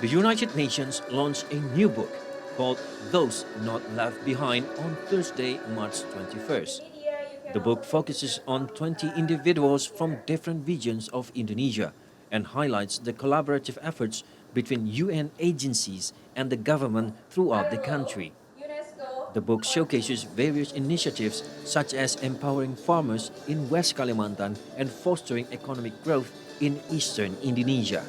The United Nations launched a new book called Those Not Left Behind on Thursday, March 21st. The book focuses on 20 individuals from different regions of Indonesia and highlights the collaborative efforts between UN agencies and the government throughout the country. The book showcases various initiatives such as empowering farmers in West Kalimantan and fostering economic growth in eastern Indonesia.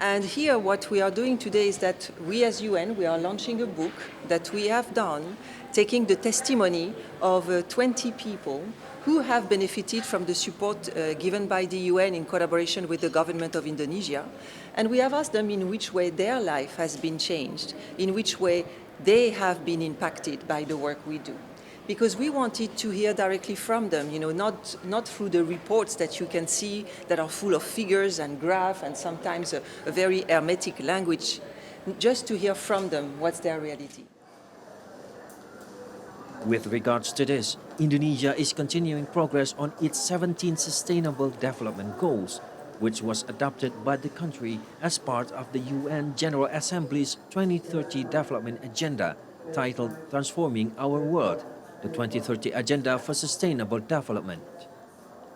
And here what we are doing today is that we as UN, we are launching a book that we have done, taking the testimony of 20 people who have benefited from the support given by the UN in collaboration with the government of Indonesia. And we have asked them in which way their life has been changed, in which way they have been impacted by the work we do. Because we wanted to hear directly from them, not through the reports that you can see that are full of figures and graphs and sometimes a very hermetic language, just to hear from them what's their reality. With regards to this, Indonesia is continuing progress on its 17 Sustainable Development Goals, which was adopted by the country as part of the UN General Assembly's 2030 Development Agenda, titled Transforming Our World, the 2030 Agenda for Sustainable Development.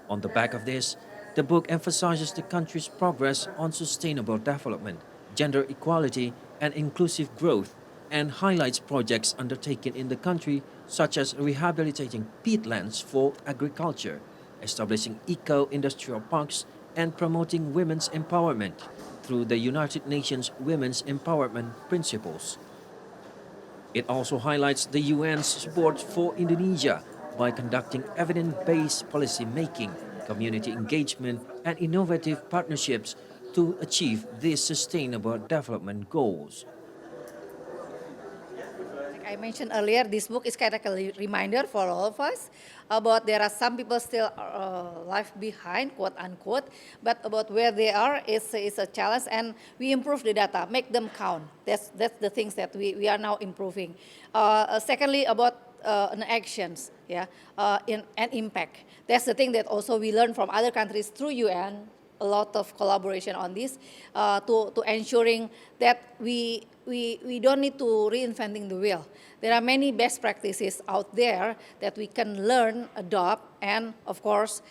On the back of this, the book emphasizes the country's progress on sustainable development, gender equality, and inclusive growth, and highlights projects undertaken in the country such as rehabilitating peatlands for agriculture, establishing eco-industrial parks, and promoting women's empowerment through the United Nations Women's Empowerment Principles. It also highlights the UN's support for Indonesia by conducting evidence-based policy making, community engagement, and innovative partnerships to achieve these sustainable development goals. Like I mentioned earlier, this book is kind of a reminder for all of us about there are some people still left behind, quote unquote, but about where they are is a challenge, and we improve the data, make them count. That's the things that we are now improving. Secondly, about actions, and impact. That's the thing that also we learn from other countries through UN. A lot of collaboration on this to ensuring that we don't need to reinventing the wheel. There are many best practices out there that we can learn, adopt, and of course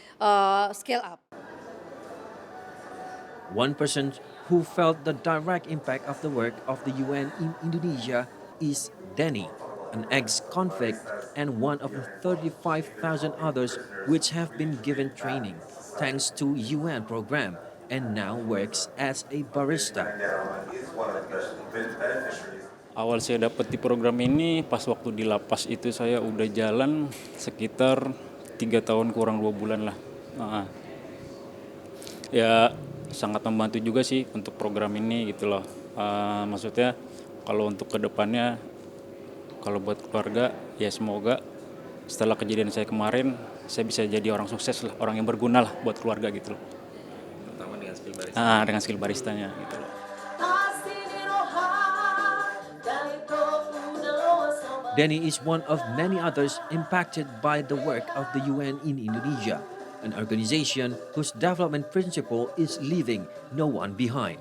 scale up. One person who felt the direct impact of the work of the UN in Indonesia is Danny, an ex-convict and one of the 35,000 others which have been given training thanks to UN program and now works as a barista. Awal saya dapat di program ini pas waktu di lapas itu saya udah jalan sekitar 3 tahun kurang 2 bulan lah. Ya sangat membantu juga sih untuk program ini gitu loh. Maksudnya kalau untuk kedepannya, kalau buat keluarga ya semoga setelah kejadian saya kemarin saya bisa jadi orang sukses lah, orang yang berguna lah buat keluarga gitu loh. Terutama dengan skill barista. Dengan skill baristanya gitu loh. Danny is one of many others impacted by the work of the UN in Indonesia, an organization whose development principle is leaving no one behind.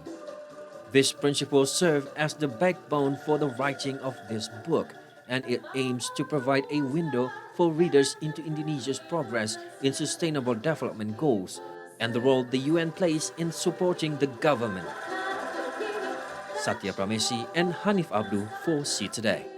This principle served as the backbone for the writing of this book, and it aims to provide a window for readers into Indonesia's progress in sustainable development goals and the role the UN plays in supporting the government. Satya Pramesi and Hanif Abdu for See Today.